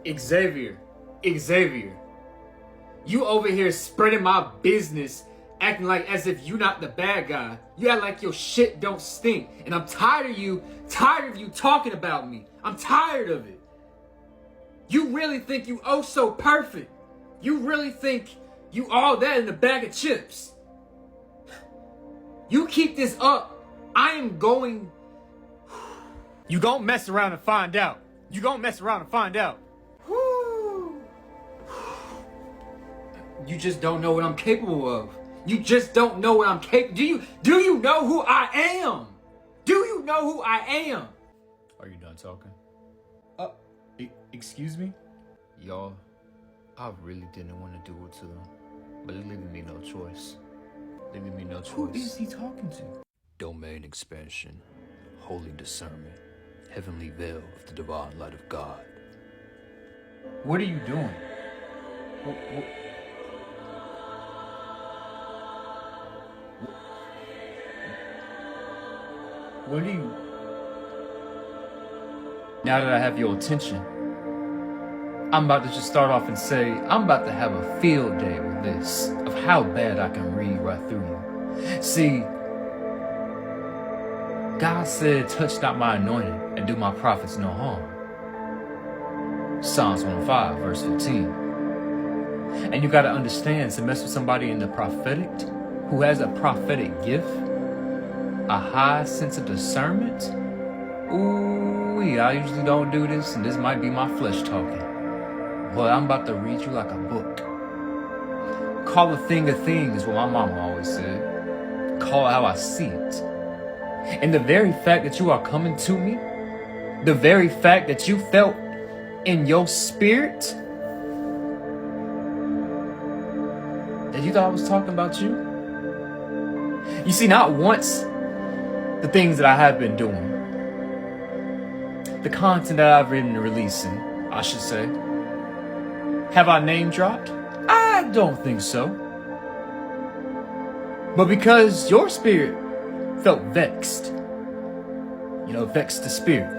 Xavier, Xavier, you over here spreading my business, acting like as if you not the bad guy. You act like your shit don't stink. And I'm tired of you talking about me. I'm tired of it. You really think you oh so perfect. You really think you all that in a bag of chips. You keep this up, I am going... You gon' mess around and find out. You gon' mess around and find out. You just don't know what I'm capable of. You just don't know what I'm capable. Do you know who I am? Do you know who I am? Are you done talking? Excuse me? Y'all, I really didn't want to do it to them, but it leaving me no choice. Leaving me no choice. Who is he talking to? Domain expansion, holy discernment, heavenly veil of the divine light of God. What are you doing? What are you... Now that I have your attention, I'm about to just start off and say, I'm about to have a field day with this, of how bad I can read right through you. See, God said, touch not my anointed and do my prophets no harm. Psalms 105, verse 15. And you got to understand, to mess with somebody in the prophetic, who has a prophetic gift, a high sense of discernment, ooh, I usually don't do this, and this might be my flesh talking. But I'm about to read you like a book. Call a thing is what my mama always said. Call it how I see it. And the very fact that you are coming to me, the very fact that you felt in your spirit that you thought I was talking about you. You see, not once the things that I have been doing, the content that I've been releasing, I should say, have I name dropped? I don't think so. But because your spirit felt vexed, vexed the spirit,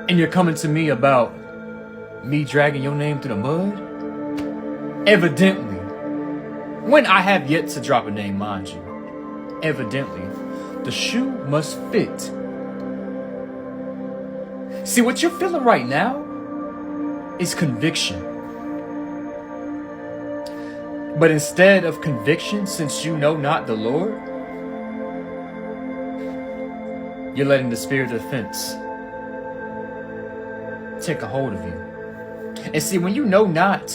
and you're coming to me about me dragging your name through the mud, evidently, when I have yet to drop a name, mind you, evidently, the shoe must fit. See, what you're feeling right now is conviction. But instead of conviction, since you know not the Lord, you're letting the spirit of offense take a hold of you. And see, when you know not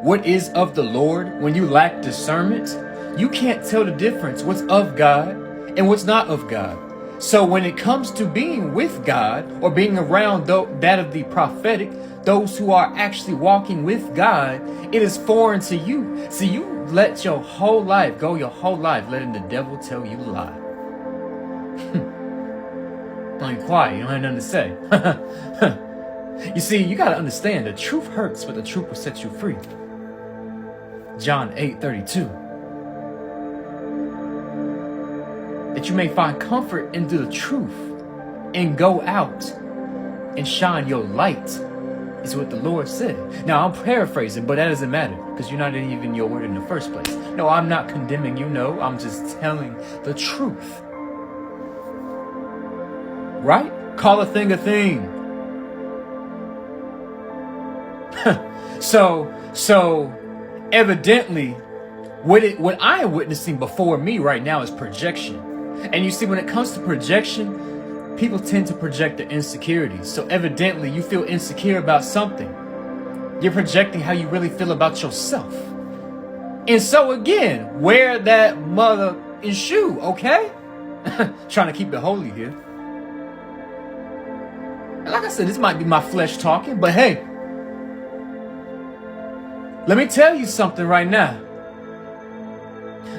what is of the Lord, when you lack discernment, you can't tell the difference what's of God and what's not of God. So when it comes to being with God or being around that of the prophetic, those who are actually walking with God, it is foreign to you. See, you let your whole life go, your whole life letting the devil tell you a lie. I'm quiet, you don't have nothing to say. You see, you got to understand, the truth hurts, but the truth will set you free. John 8:32. That you may find comfort into the truth and go out and shine your light, is what the Lord said. Now, I'm paraphrasing, but that doesn't matter because you're not even your word in the first place. No, I'm not condemning you. No, I'm just telling the truth. Right? Call a thing a thing. So evidently, what I am witnessing before me right now is projection. And you see, when it comes to projection, people tend to project their insecurities. So evidently, you feel insecure about something. You're projecting how you really feel about yourself. And so again, wear that mother in shoe, okay? Trying to keep it holy here. And like I said, this might be my flesh talking, but hey, let me tell you something right now.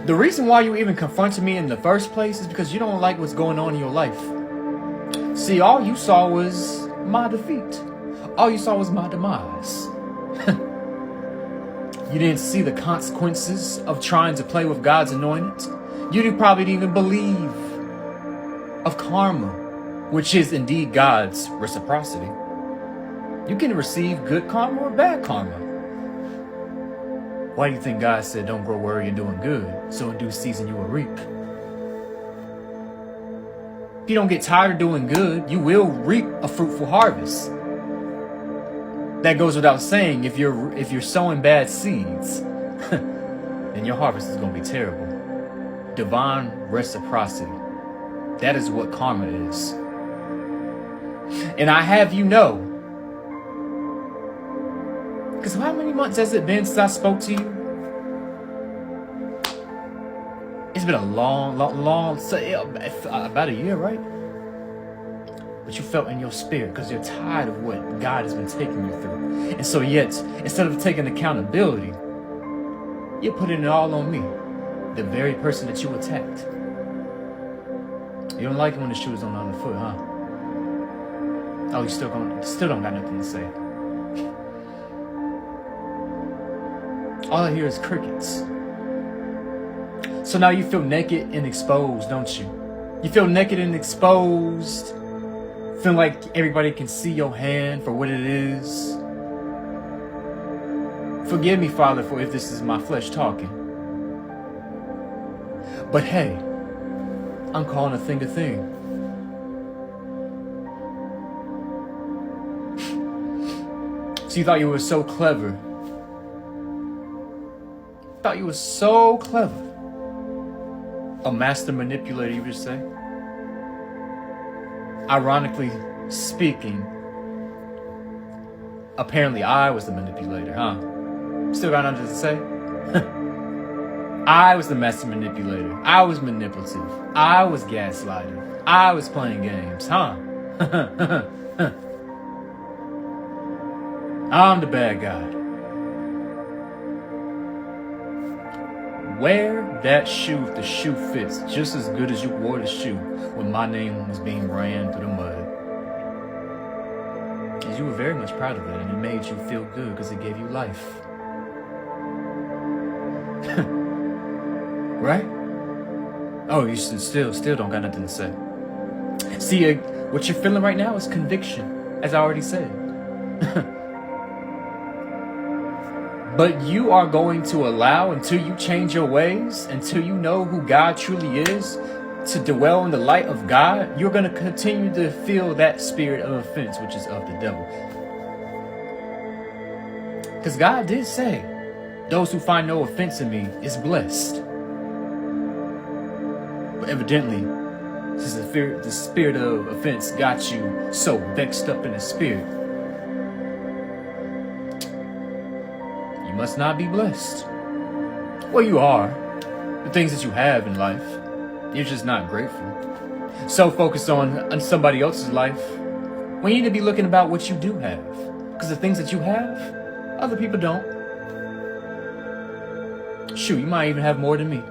The reason why you even confronted me in the first place is because you don't like what's going on in your life. See, all you saw was my defeat. All you saw was my demise. You didn't see the consequences of trying to play with God's anointed. You probably didn't even believe of karma, which is indeed God's reciprocity. You can receive good karma or bad karma. Why do you think God said don't grow worry in doing good, so in due season you will reap? If you don't get tired of doing good, you will reap a fruitful harvest. That goes without saying. If you're sowing bad seeds, then your harvest is going to be terrible. Divine reciprocity. That is what karma is. And I have you know, because how many months has it been since I spoke to you? It's been a long, about a year, right? But you felt in your spirit because you're tired of what God has been taking you through. And so yet, instead of taking accountability, you're putting it all on me, the very person that you attacked. You don't like it when the shoe is on the other foot, huh? Oh, you still don't got nothing to say. All I hear is crickets. So now you feel naked and exposed, don't you? You feel naked and exposed, feeling like everybody can see your hand for what it is. Forgive me, Father, for if this is my flesh talking. But hey, I'm calling a thing a thing. So you thought you were so clever. Thought you were so clever. A master manipulator, you would say? Ironically speaking, apparently I was the manipulator, huh? Still got nothing to say? I was the master manipulator. I was manipulative. I was gaslighting. I was playing games, huh? I'm the bad guy. Wear that shoe if the shoe fits just as good as you wore the shoe when my name was being ran through the mud. Because you were very much proud of it, and it made you feel good because it gave you life. Right? Oh, you still don't got nothing to say. See, what you're feeling right now is conviction, as I already said. But you are going to allow, until you change your ways, until you know who God truly is, to dwell in the light of God, you're going to continue to feel that spirit of offense, which is of the devil. Because God did say, those who find no offense in me is blessed. But evidently, since the spirit of offense got you so vexed up in the spirit, you must not be blessed. Well, you are. The things that you have in life, you're just not grateful. So focused on somebody else's life, when you need to be looking about what you do have. Because the things that you have, other people don't. Shoot, you might even have more than me.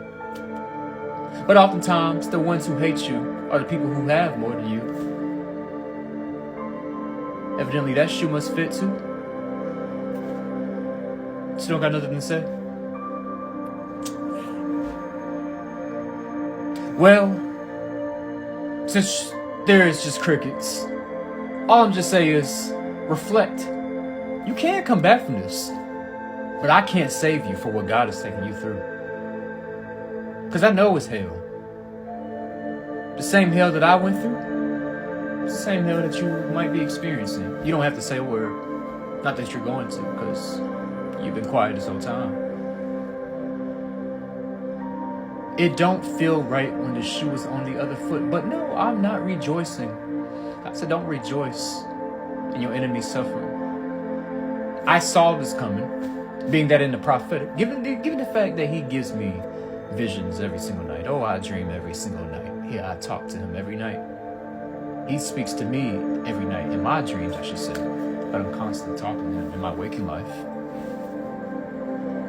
But oftentimes, the ones who hate you are the people who have more than you. Evidently, that shoe must fit too. Still got nothing to say? Well, since there is just crickets, all I'm just saying is reflect. You can come back from this, but I can't save you for what God is taking you through. Because I know it's hell. The same hell that I went through, it's the same hell that you might be experiencing. You don't have to say a word. Not that you're going to, because you've been quiet this whole time. It don't feel right when the shoe is on the other foot. But no, I'm not rejoicing. I said don't rejoice in your enemy's suffering. I saw this coming, being that in the prophetic, given the fact that he gives me visions every single night. Oh, I dream every single night. Yeah, I talk to him every night. He speaks to me every night, in my dreams, I should say. But I'm constantly talking to him in my waking life.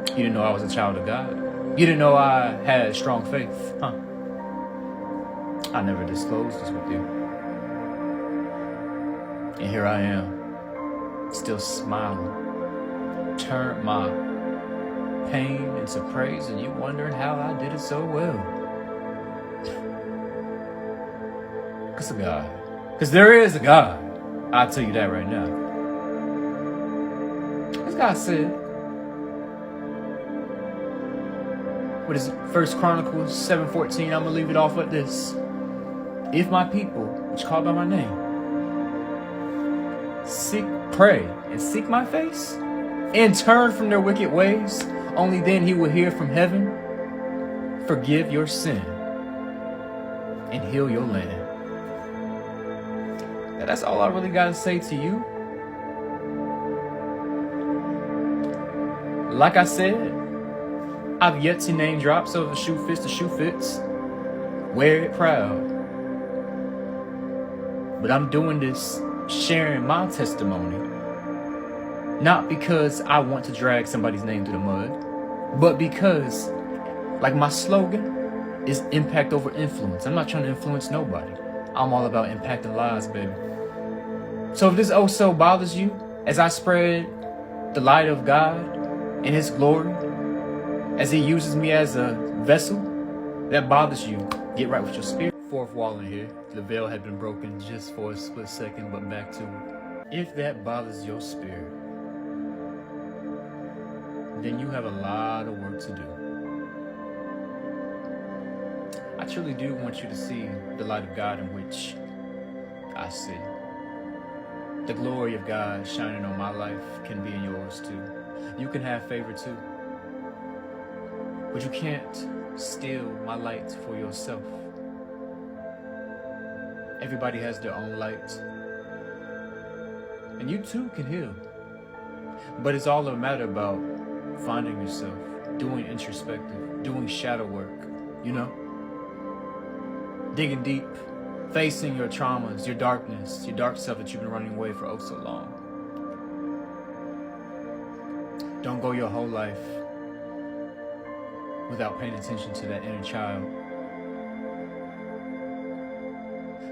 You didn't know I was a child of God? You didn't know I had strong faith, huh? I never disclosed this with you. And here I am, still smiling. Turn my pain into praise, and you wondering how I did it so well. Because of God. Because there is a God. I'll tell you that right now. God said. What is it? 1 Chronicles 7:14. I'm gonna leave it off like this. If my people, which call by my name, pray and seek my face, and turn from their wicked ways, only then he will hear from heaven, forgive your sin, and heal your land. Now, that's all I really gotta say to you. Like I said, I've yet to name drop, so if the shoe fits, the shoe fits. Wear it proud. But I'm doing this, sharing my testimony, not because I want to drag somebody's name through the mud, but because, like my slogan, is impact over influence. I'm not trying to influence nobody. I'm all about impacting lives, baby. So if this so bothers you, as I spread the light of God and His glory, as He uses me as a vessel, that bothers you, get right with your spirit. Fourth wall in here. The veil had been broken just for a split second, but back to it. If that bothers your spirit, then you have a lot of work to do. I truly do want you to see the light of God in which I see. The glory of God shining on my life can be in yours too. You can have favor too. But you can't steal my light for yourself. Everybody has their own light. And you too can heal. But it's all a matter about finding yourself, doing introspective, doing shadow work, you know? Digging deep, facing your traumas, your darkness, your dark self that you've been running away for oh so long. Don't go your whole life without paying attention to that inner child.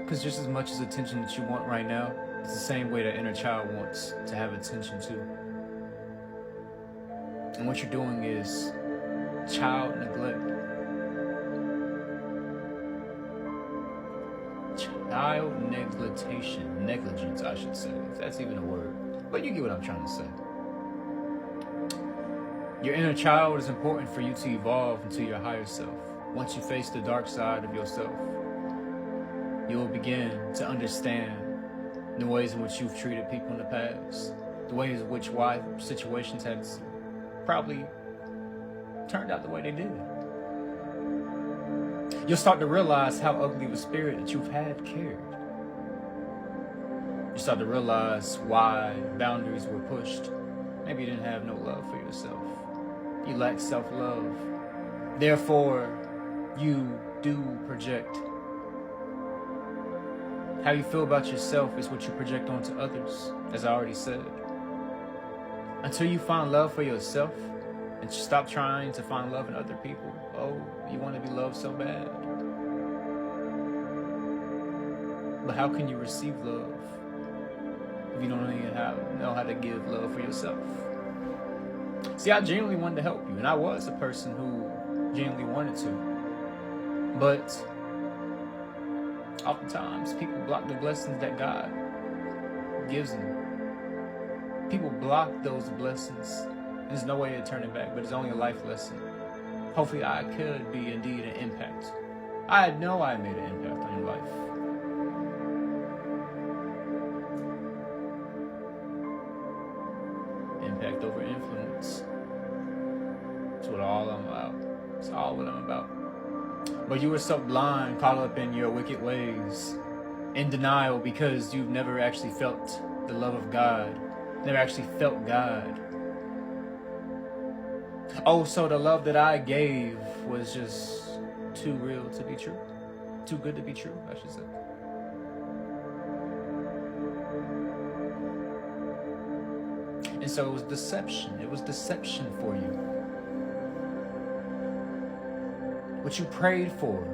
Because just as much as attention that you want right now, it's the same way that inner child wants to have attention too. And what you're doing is child neglect. Child negligence, I should say, if that's even a word. But you get what I'm trying to say. Your inner child is important for you to evolve into your higher self. Once you face the dark side of yourself, you will begin to understand the ways in which you've treated people in the past, the ways in which why situations have probably turned out the way they did. You'll start to realize how ugly of a spirit that you've had carried. You start to realize why boundaries were pushed. Maybe you didn't have no love for yourself. You lack self-love. Therefore, you do project. How you feel about yourself is what you project onto others, as I already said. Until you find love for yourself and stop trying to find love in other people. Oh, you want to be loved so bad. But how can you receive love if you don't even know how to give love for yourself? See, I genuinely wanted to help you, and I was a person who genuinely wanted to. But oftentimes, people block the blessings that God gives them. People block those blessings. There's no way of turning back, but it's only a life lesson. Hopefully, I could be indeed an impact. I know I made an impact on your life. Impact over influence. That's what all I'm about. It's all what I'm about. But you were so blind, caught up in your wicked ways, in denial because you've never actually felt the love of God, never actually felt God. Oh, so the love that I gave was just too real to be true. Too good to be true, I should say. And so it was deception. It was deception for you. What you prayed for.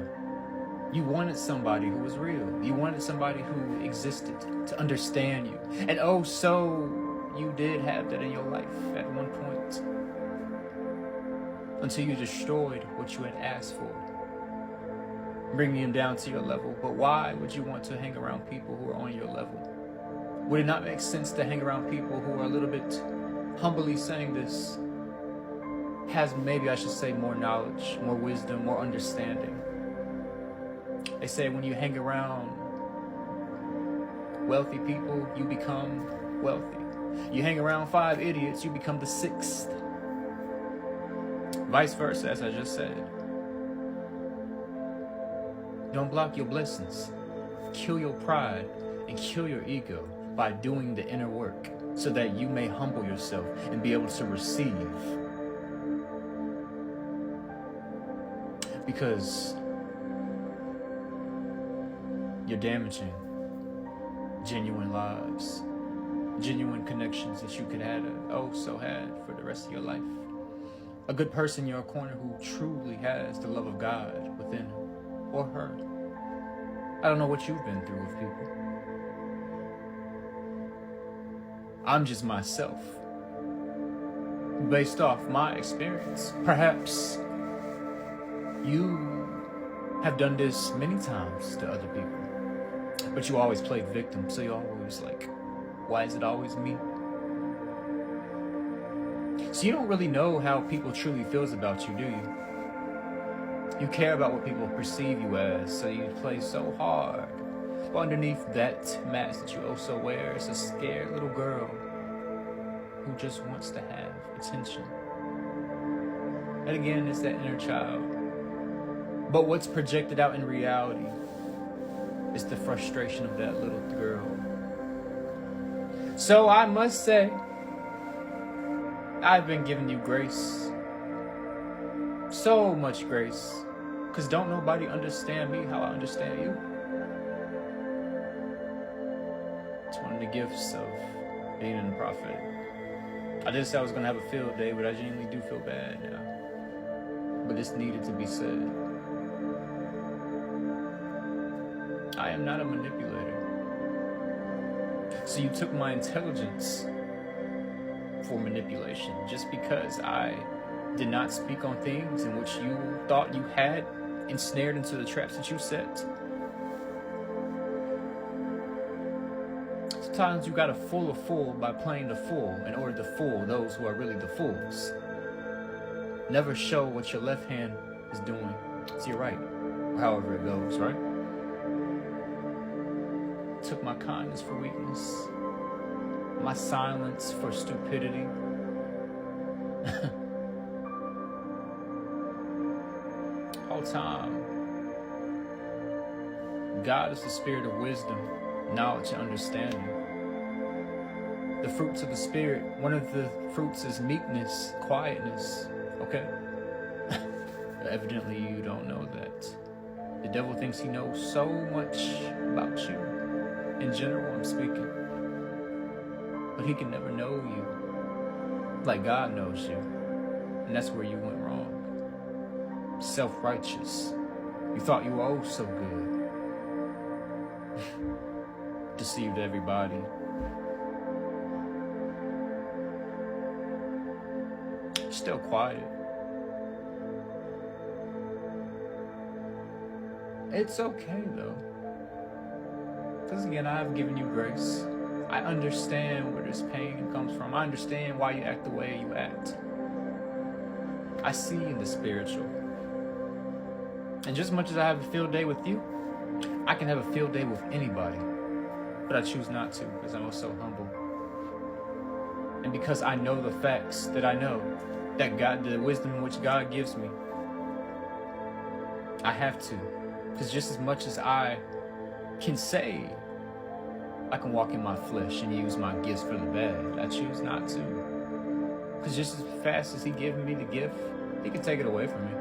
You wanted somebody who was real. You wanted somebody who existed to understand you. And oh, so you did have that in your life at one point. Until you destroyed what you had asked for. Bringing him down to your level. But why would you want to hang around people who are on your level? Would it not make sense to hang around people who are a little bit humbly saying this, has, maybe I should say, more knowledge, more wisdom, more understanding. They say when you hang around wealthy people, you become wealthy. You hang around 5 idiots, you become the 6th. Vice versa, as I just said. Don't block your blessings. Kill your pride and kill your ego by doing the inner work so that you may humble yourself and be able to receive. Because you're damaging genuine lives, genuine connections that you could have had for the rest of your life. A good person in your corner who truly has the love of God within him or her. I don't know what you've been through with people. I'm just myself, based off my experience. Perhaps you have done this many times to other people, but you always played victim, so you're always like, why is it always me? So you don't really know how people truly feels about you, do you? You care about what people perceive you as, so you play so hard. But underneath that mask that you also wear is a scared little girl who just wants to have attention. And again, it's that inner child. But what's projected out in reality is the frustration of that little girl. So I must say, I've been giving you grace. So much grace. Because don't nobody understand me how I understand you. It's one of the gifts of being in the prophetic. I did say I was going to have a field day, but I genuinely do feel bad now. But this needed to be said. I am not a manipulator. So you took my intelligence for manipulation just because I did not speak on things in which you thought you had ensnared into the traps that you set. Sometimes you gotta fool a fool by playing the fool in order to fool those who are really the fools. Never show what your left hand is doing to your right, or however it goes, right? Took my kindness for weakness, my silence for stupidity. All time, God is the spirit of wisdom, knowledge, and understanding. The fruits of the spirit, one of the fruits is meekness, quietness, okay? Evidently you don't know that. The devil thinks he knows so much about you. In general, I'm speaking. But he can never know you like God knows you. And that's where you went wrong. Self-righteous. You thought you were oh so good. Deceived everybody. Still quiet. It's okay though. Because again, I have given you grace. I understand where this pain comes from. I understand why you act the way you act. I see in the spiritual. And just as much as I have a field day with you, I can have a field day with anybody. But I choose not to because I'm so humble. And because I know the facts that I know, that God, the wisdom in which God gives me, I have to. Because just as much as I can say I can walk in my flesh and use my gifts for the bad, I choose not to. Because just as fast as he gives me the gift, he can take it away from me.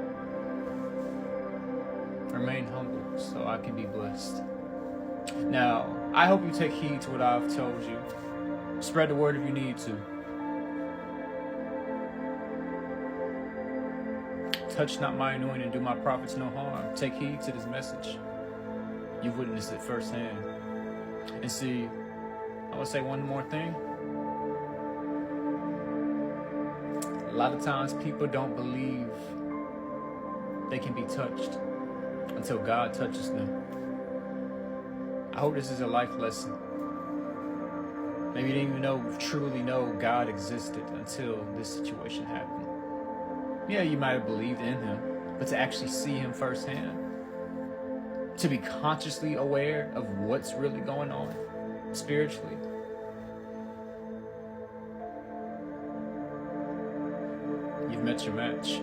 Remain humble so I can be blessed. Now, I hope you take heed to what I've told you. Spread the word if you need to. Touch not my anointing and do my prophets no harm. Take heed to this message. You've witnessed it firsthand. And see, I will say one more thing. A lot of times people don't believe they can be touched until God touches them. I hope this is a life lesson. Maybe you didn't even truly know God existed until this situation happened. Yeah, you might have believed in him, but to actually see him firsthand, to be consciously aware of what's really going on spiritually, you've met your match.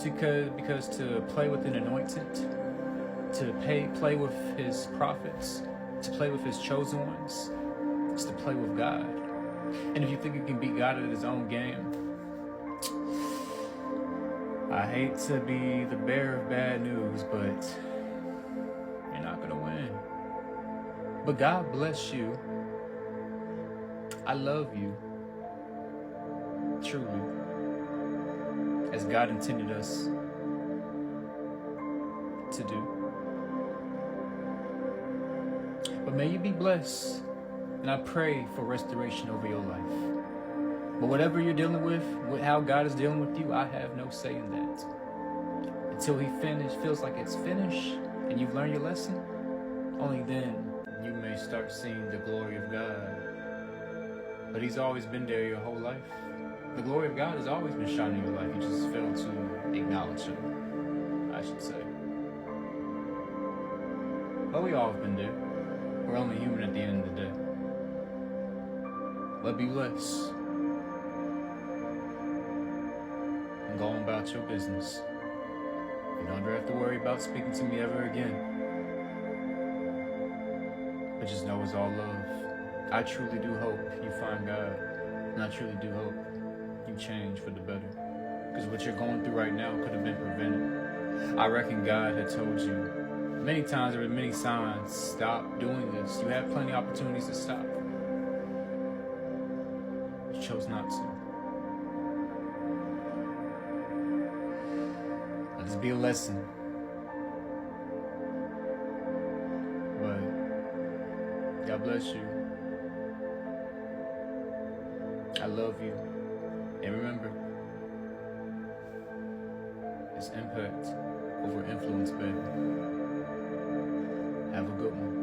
Because to play with an anointed, to play with his prophets, to play with his chosen ones, is to play with God. And if you think you can beat God at his own game, I hate to be the bearer of bad news, but you're not gonna win. But God bless you. I love you. Truly. As God intended us to do. But may you be blessed, and I pray for restoration over your life. But whatever you're dealing with how God is dealing with you, I have no say in that. Until he feels like it's finished, and you've learned your lesson, only then you may start seeing the glory of God. But he's always been there your whole life. The glory of God has always been shining in your life. You just failed to acknowledge him, I should say. But we all have been there. We're only human at the end of the day. But be blessed. And go on about your business. You don't have to worry about speaking to me ever again. But just know it's all love. I truly do hope you find God. And I truly do hope you change for the better. Because what you're going through right now could have been prevented. I reckon God had told you many times, there were many signs, stop doing this. You had plenty of opportunities to stop. You chose not to. Let this be a lesson. But God bless you. I love you. And remember, it's impact over influence, baby. Have a good one.